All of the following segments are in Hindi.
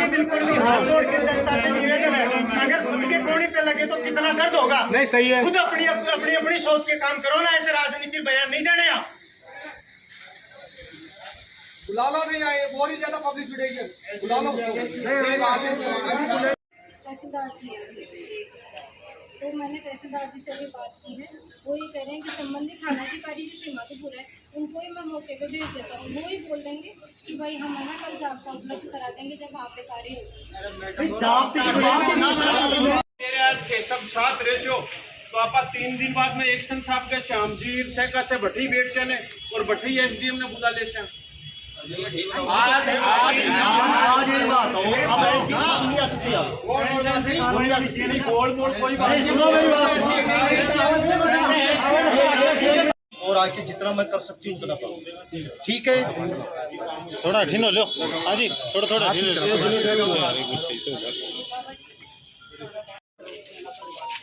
बिल्कुल नहीं, हाथ जोड़ के जनता से निवेदन है, अगर खुद के कोने पे लगे तो कितना दर्द होगा। नहीं सही है, खुद अपनी सोच के काम करो ना, ऐसे राजनीति बयान नहीं देने आप। बुला लो, नहीं आए बहुत ही ज्यादा पब्लिक जुड़ेगी, बुला लो। तहसीलदार जी, तो मैंने तहसीलदार जी से भी बात की है, वो ये कह रहे हैं कि संबंधित थाना अधिकारी जो श्री माधोपुर है उनको ही मैं मौके पे भेज देता हूँ, वो ही बोल देंगे कि भाई हम है ना कल जाब्ता उपलब्ध करा देंगे जब आप पे कार्य हो। सब साथ रेशियो तो आप 3 दिन बाद में एक्शन साहब के श्याम जी ईर्षा से भट्टी बैठ चले और भट्टी एसडीएम ने बुला ले से और आके जितना मैं कर सकती हूँ उतना करूँ, ठीक है। थोड़ा ढीलो लो, हाँ जी, थोड़ा ढीलो लो।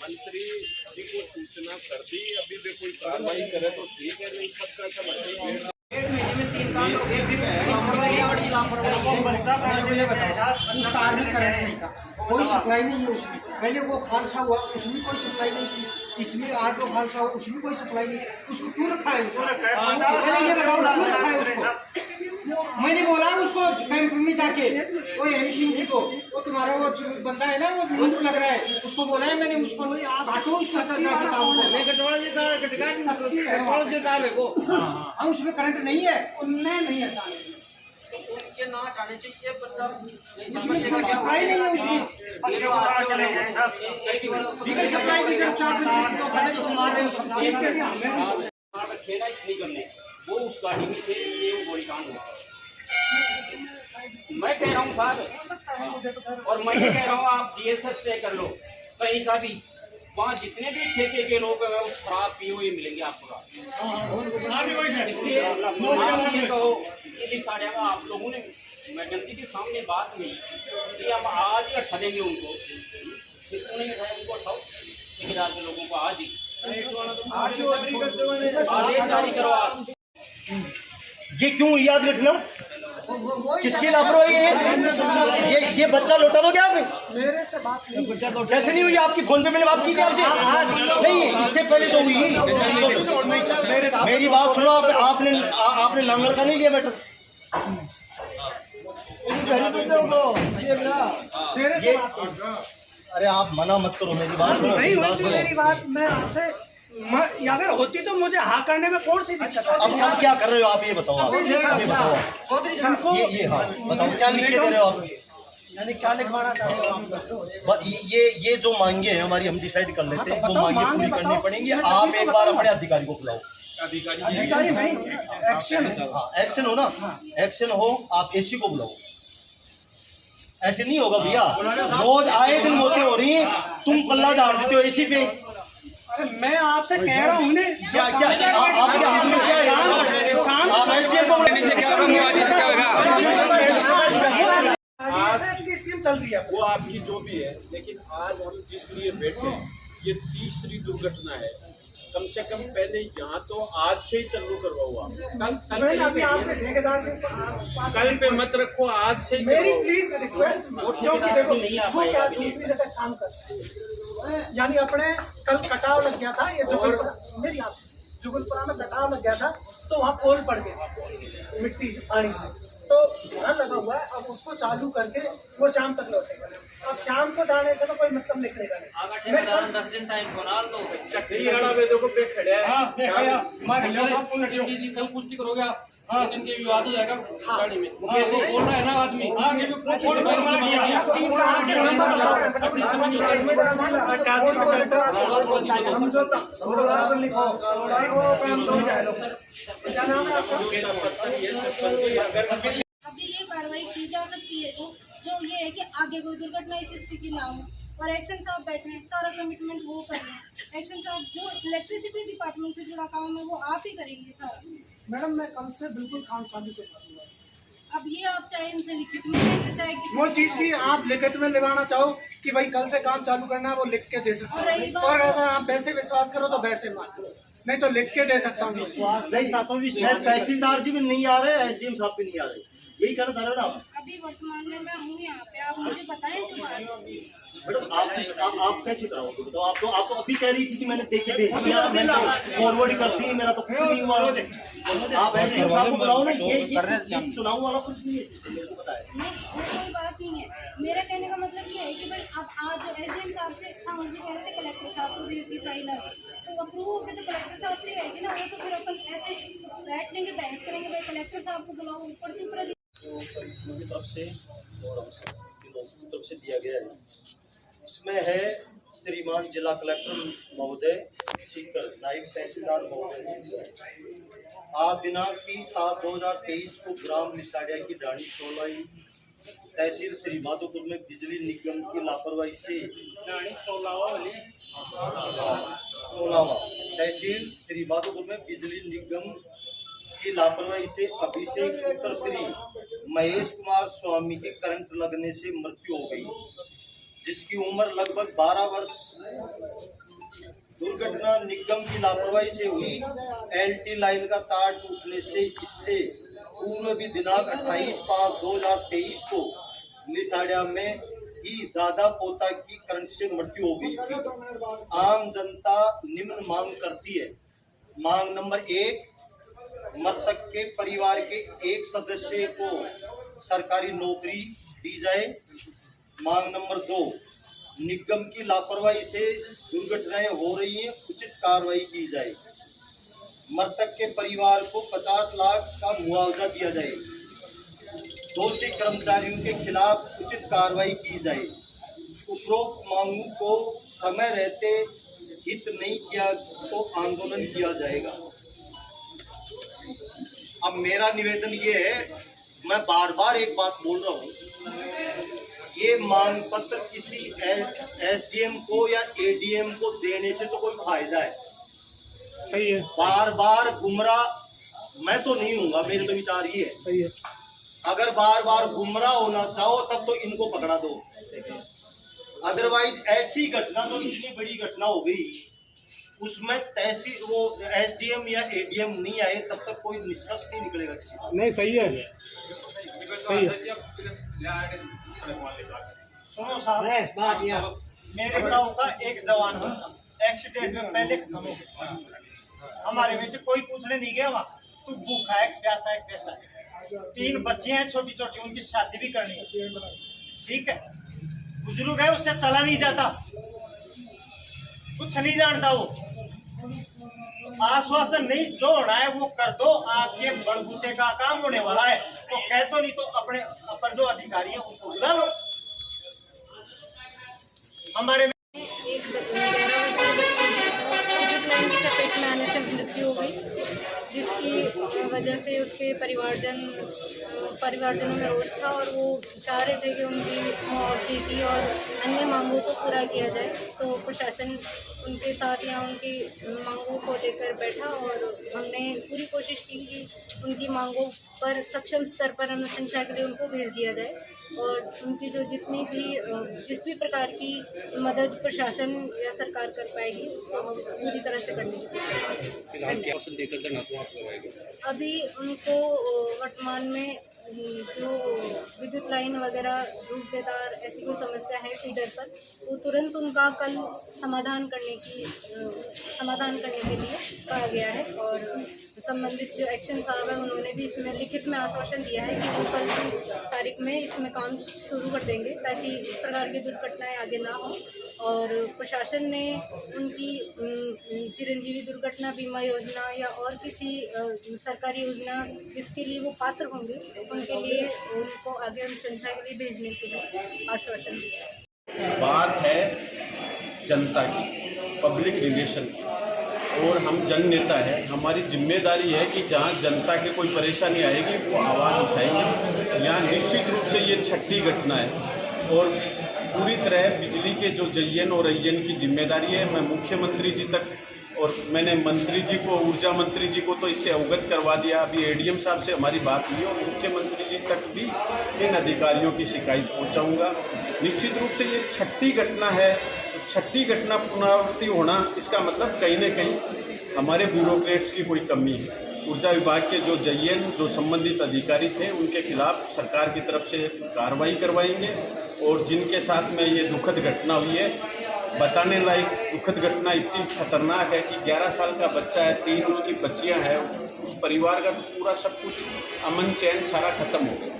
मंत्री जी को सूचना कर दी, अभी भी कोई कार्रवाई करे तो ठीक है, नहीं सबका सब कोई सप्लाई नहीं है उसमें, पहले वो खालसा हुआ उसमें कोई सप्लाई नहीं थी, इसमें आज वो खालसा हुआ उसमें कोई सप्लाई नहीं, उसको क्यों रखा है उसको? ये बताओ क्यों रखा है उसको? मैंने बोला उसको कैंप में जाके वो सिंह जी को, वो तुम्हारा वो बंदा है ना वो मुझे लग रहा है, उसको बोला है मैंने, उसको हटो उसको हम उसमें करंट नहीं है, उनमें नहीं है उनके ना हटाने से ये बच्चा उसमें सप्लाई नहीं है, उसमें सप्लाई भी जब 4 बजे तो पहले से मार रहे हो सब खेला इसलिए करने वो उस गाड़ी में थे इसलिए वो गोली कांड हुआ। मैं कह रहा हूँ साहब, और मैं कह रहा हूँ आप जीएसएस से कर लो कहीं का भी, वहाँ जितने भी ठेके के लोग हैं वो शराब पिए हुए मिलेंगे आपको। इसलिए आप ये कहो कि साढ़े आप लोगों ने मैं जनता के सामने बात नहीं कि हम आज ही हटा देंगे उनको, जितने नहीं उठाए उनको उठाओ, ठेकेदार के लोगों को आज ही आदेश जारी करो आप। ये क्यों याद रखना, किसकी लापरवाही है? ये बच्चा लौटा दो क्या आपने? मेरे से बात नहीं, कैसे नहीं हुई? आपकी फोन पे मैंने बात की थी आपसे, नहीं इससे पहले तो हुई। मेरी बात सुनो, आपने लांगड़ का नहीं लिया मैटर। अरे आप मना मत करो, मेरी बात सुनो। मेरी बात मैं आपसे अगर होती तो मुझे हाँ करने में कौन सी दिक्कत? अब सब क्या कर रहे हो आप, ये बताओ आप, ये बताओ ये हाँ बताओ क्या लिख के दे रहे हो आप? यानी क्या लिखवाना चाहते हो? ये जो मांगे हैं हमारी, हम डिसाइड कर लेते हैं, वो मांगे पूरी करनी पड़ेंगी। आप एक बार अपने अधिकारी को बुलाओ। अधिकारी नहीं, एक्शन। हाँ एक्शन हो ना, एक्शन हो, आप एसी को बुलाओ। ऐसे नहीं होगा भैया, रोज आए दिन मौतें हो रही हैं, तुम पल्ला झाड़ देते हो एसी पे। अरे मैं आपसे कह रहा हूँ क्या आपके हाथ में क्या है? आप एसडीएम को की स्कीम चल रही है, वो आपकी जो भी है, लेकिन आज हम जिस लिए बैठे हैं ये तीसरी दुर्घटना है। कम से कम पहले यहाँ तो आज से ही चालू करवाओ आप, कल पे मत रखो, आज से मेरी प्लीज रिक्वेस्ट, क्योंकि देखो वो क्या दूसरी जगह काम करते हैं, यानी अपने कल कटाव लग गया था, ये जुगलपुरा मेरी आप जुगलपुरा में कटाव लग गया था, तो वहाँ पोल पड़ गया मिट्टी से, पानी से, तो घर लगा हुआ है। अब उसको चालू करके वो शाम तक लौटेगा। अब शाम को जाने से तो कोई मतलब निकलेगा नहीं। 10 दिन टाइम को ना दो कल पुष्टि करोगे आप, दिन के विवाद हो जाएगा गाड़ी में, बोल रहा है ना आदमी। समझौता लिखो, क्या नाम है आपका? अभी ये कार्रवाई की जा सकती है जो ये है कि आगे कोई दुर्घटना इस स्थिति ना हो, और एक्शन साहब बैठे हैं, सारा कमिटमेंट वो कर रहे हैं। एक्शन साहब जो इलेक्ट्रिसिटी डिपार्टमेंट से जुड़ा काम है वो आप ही करेंगे सारा। मैडम मैं कल से बिल्कुल काम चालू करवा दूंगा। अब ये आप चाहे इनसे लिखित में चाहे किसी वो चीज की आप लिखित में लगाना चाहो कि भाई कल से काम चालू करना है, वो लिख के दे सकते हैं, और अगर आप वैसे विश्वास करो तो वैसे मान लो। नहीं तो लिख के दे सकता हूँ विश्वास मैं तहसीलदार जी भी नहीं आ रहे, एसडीएम साहब भी नहीं आ रहे, यही कहना चाह रहे हो ना आप? अभी वर्तमान में मैं हूँ यहाँ पे, आप मुझे बताएं जो बात। मैडम आप कैसे कराओगे बताओ? आप तो अभी कह रही थी कि मैंने देख के भेज दिया, मैंने फॉरवर्ड कर दी, मेरा तो कुछ नहीं हुआ। आप एसडीएम साहब को बुलाओ ना, ये चुनाव वाला कुछ नहीं है, मेरे को पता है। नहीं वो कोई बात नहीं है, मेरा कहने का मतलब ये है कि भाई अब आज एसडीएम साहब से सामने जी कह रहे थे कलेक्टर साहब को भेज दी फाइल आ गई, तो अप्रूव हो गए तो कलेक्टर साहब से आएगी ना, वो तो फिर अपन ऐसे बैठेंगे बहस करेंगे भाई कलेक्टर साहब को बुलाओ, ऊपर से ऊपर की तरफ से और हमसे तरफ से दिया गया है। इसमें है श्रीमान जिला कलेक्टर महोदय सीकर, नायब तहसीलदार महोदय, आज दिनांक 30/7/2023 को ग्राम लिसाड़िया की डाणी टोलाई तहसील श्री माधोपुर में बिजली निगम की लापरवाही से तहसील श्री माधोपुर में बिजली निगम की लापरवाही से अभिषेक पुत्र श्री महेश कुमार स्वामी के करंट लगने से मृत्यु हो गई, जिसकी उम्र लगभग 12 वर्ष। दुर्घटना निगम की लापरवाही से हुई। एलटी लाइन का तार टूटने से इससे पूर्व भी दिनांक 28/5/2023 को लिसाड़िया में ही दादा पोता की करंट से मृत्यु हो गई थी। आम जनता निम्न मांग करती है। मांग नंबर 1, मृतक के परिवार के एक सदस्य को सरकारी नौकरी दी जाए। मांग नंबर 2, निगम की लापरवाही से दुर्घटनाएं हो रही हैं, उचित कार्रवाई की जाए। मृतक के परिवार को 50 लाख का मुआवजा दिया जाए। दोषी कर्मचारियों के खिलाफ उचित कार्रवाई की जाए। उपरोक्त मांगों को समय रहते हित नहीं किया तो आंदोलन किया जाएगा। अब मेरा निवेदन ये है, मैं बार बार एक बात बोल रहा हूँ, ये मांग पत्र किसी एसडीएम को या एडीएम को देने से तो कोई फायदा है? सही है, बार बार गुमराह मैं तो नहीं हूँगा, मेरे तो विचार ये है। सही है। अगर बार बार गुमराह होना चाहो तब तो इनको पकड़ा दो, अदरवाइज ऐसी घटना तो इतनी बड़ी घटना हो गई, उसमें तहसील वो एसडीएम या एडीएम नहीं आए तब तक कोई निष्कर्ष नहीं निकलेगा किसी का। नहीं सही है, सही है। सुनो साहब, मेरे गांव का एक जवान एक्सीडेंट में पहले खत्म हो गया, हमारे में से कोई पूछने नहीं गया वहाँ, तू भूखा है प्यासा है कैसा है। 3 बच्चे हैं छोटी छोटी, उनकी शादी भी करनी है, ठीक है। बुजुर्ग है, उससे चला नहीं जाता, कुछ नहीं जानता वो। आश्वासन नहीं, जो होना है वो कर दो, आपके बड़बूते का काम होने वाला है तो कह तो, नहीं तो अपने अपन जो अधिकारी है उनको बुला लो। हमारे एक 11 विद्युत लाइन की चपेट में आने से मृत्यु हो गई, जिसकी वजह से उसके परिवारजनों में रोष था और वो चाह रहे थे कि उनकी मुआवजे की और अन्य मांगों को पूरा किया जाए। तो प्रशासन उनके साथ या उनकी मांगों को लेकर बैठा और हमने पूरी कोशिश की कि उनकी मांगों पर सक्षम स्तर पर अनुशंसा के लिए उनको भेज दिया जाए और उनकी जो जितनी भी जिस भी प्रकार की मदद प्रशासन या सरकार कर पाएगी उसको हम पूरी तरह से करने की कोशिश करेंगे। अभी उनको वर्तमान में जो विद्युत लाइन वगैरह रूपदेदार ऐसी कोई समस्या है फीडर पर, वो तुरंत उनका कल समाधान करने के लिए कहा गया है और संबंधित जो एक्शन साहब है उन्होंने भी इसमें लिखित में आश्वासन दिया है कि वो कल की तारीख में इसमें काम शुरू कर देंगे ताकि इस प्रकार की दुर्घटनाएं आगे ना हो। और प्रशासन ने उनकी चिरंजीवी दुर्घटना बीमा योजना या और किसी सरकारी योजना जिसके लिए वो पात्र होंगे उनके लिए उनको आगे अनुशंसा के लिए भेजने के लिए आश्वासन दिया। बात है जनता की, पब्लिक रिलेशन की, और हम जन नेता है, हमारी जिम्मेदारी है कि जहाँ जनता की कोई परेशानी आएगी वो आवाज़ उठाएंगे। यहाँ निश्चित रूप से ये 6ठी घटना है और पूरी तरह बिजली के जो जयन और अयन की जिम्मेदारी है। मैं मुख्यमंत्री जी तक और मैंने मंत्री जी को, ऊर्जा मंत्री जी को तो इससे अवगत करवा दिया। अभी एडीएम साहब से हमारी बात हुई और मुख्यमंत्री जी तक भी इन अधिकारियों की शिकायत पहुंचाऊंगा। निश्चित रूप से ये 6ठी घटना है, तो 6ठी घटना पुनरावृत्ति होना इसका मतलब कहीं न कहीं हमारे ब्यूरोक्रेट्स की कोई कमी है। ऊर्जा विभाग के जो जयन जो संबंधित अधिकारी थे उनके खिलाफ सरकार की तरफ से कार्रवाई करवाएंगे और जिनके साथ में ये दुखद घटना हुई है, बताने लायक दुखद घटना इतनी खतरनाक है कि 11 साल का बच्चा है, 3 उसकी बच्चियां हैं, उस परिवार का पूरा सब कुछ अमन चैन सारा खत्म हो गया।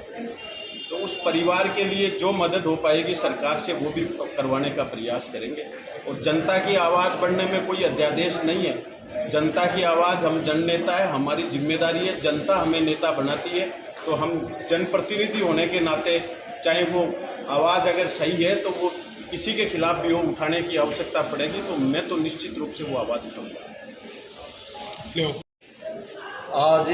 तो उस परिवार के लिए जो मदद हो पाएगी सरकार से वो भी करवाने का प्रयास करेंगे। और जनता की आवाज़ बढ़ने में कोई अध्यादेश नहीं है। जनता की आवाज़, हम जननेता है, हमारी जिम्मेदारी है। जनता हमें नेता बनाती है तो हम जनप्रतिनिधि होने के नाते चाहे वो आवाज़ अगर सही है तो वो किसी के खिलाफ भी हो उठाने की आवश्यकता पड़ेगी तो मैं तो निश्चित रूप से वो आवाज़ उठाऊंगा। आज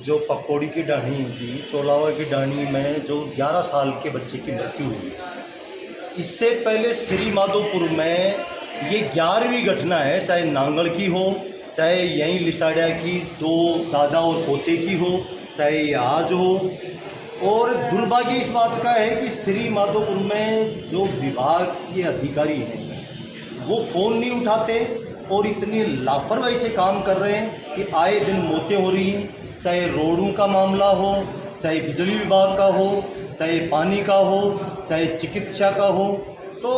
जो पकौड़ी की डाणी थी, चोलावा की डाणी में जो 11 साल के बच्चे की मृत्यु हुई, इससे पहले श्री माधोपुर में ये 11वीं घटना है, चाहे नांगल की हो, चाहे यहीं लिसाड़िया की 2 दादा और पोते की हो, चाहे ये आज हो। और दुर्भाग्य इस बात का है कि श्री माधोपुर में जो विभाग के अधिकारी हैं वो फ़ोन नहीं उठाते और इतनी लापरवाही से काम कर रहे हैं कि आए दिन मौतें हो रही हैं, चाहे रोडों का मामला हो, चाहे बिजली विभाग का हो, चाहे पानी का हो, चाहे चिकित्सा का हो। तो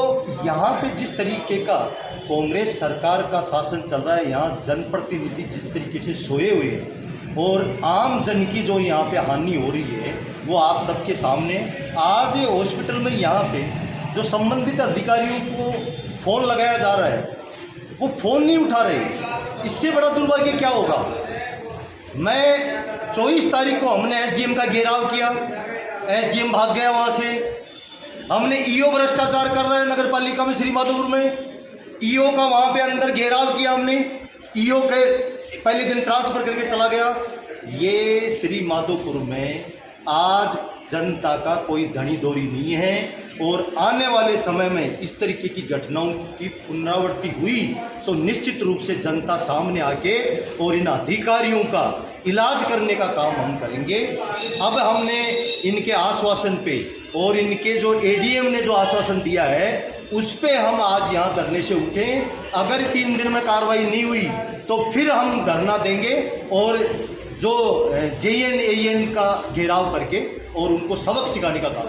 यहाँ पे जिस तरीके का कांग्रेस सरकार का शासन चल रहा है, यहाँ जनप्रतिनिधि जिस तरीके से सोए हुए हैं और आम जन की जो यहाँ पे हानि हो रही है वो आप सबके सामने। आज हॉस्पिटल में यहाँ पे जो संबंधित अधिकारियों को फ़ोन लगाया जा रहा है वो फ़ोन नहीं उठा रहे। इससे बड़ा दुर्भाग्य क्या होगा। मैं 24 तारीख को हमने एसडीएम का घेराव किया, एसडीएम भाग गया वहाँ से। हमने ईओ भ्रष्टाचार कर रहा है नगर पालिका में श्री माधोपुर में, ईओ का वहाँ पे अंदर घेराव किया हमने, ईओ के पहले दिन ट्रांसफ़र करके चला गया। ये श्री माधोपुर में आज जनता का कोई धनी दौरी नहीं है और आने वाले समय में इस तरीके की घटनाओं की पुनरावृत्ति हुई तो निश्चित रूप से जनता सामने आके और इन अधिकारियों का इलाज करने का काम हम करेंगे। अब हमने इनके आश्वासन पे और इनके जो एडीएम ने जो आश्वासन दिया है उस पे हम आज यहाँ धरने से उठे। अगर 3 दिन में कार्रवाई नहीं हुई तो फिर हम धरना देंगे और जो जेएन एएन का घेराव करके और उनको सबक सिखाने का काम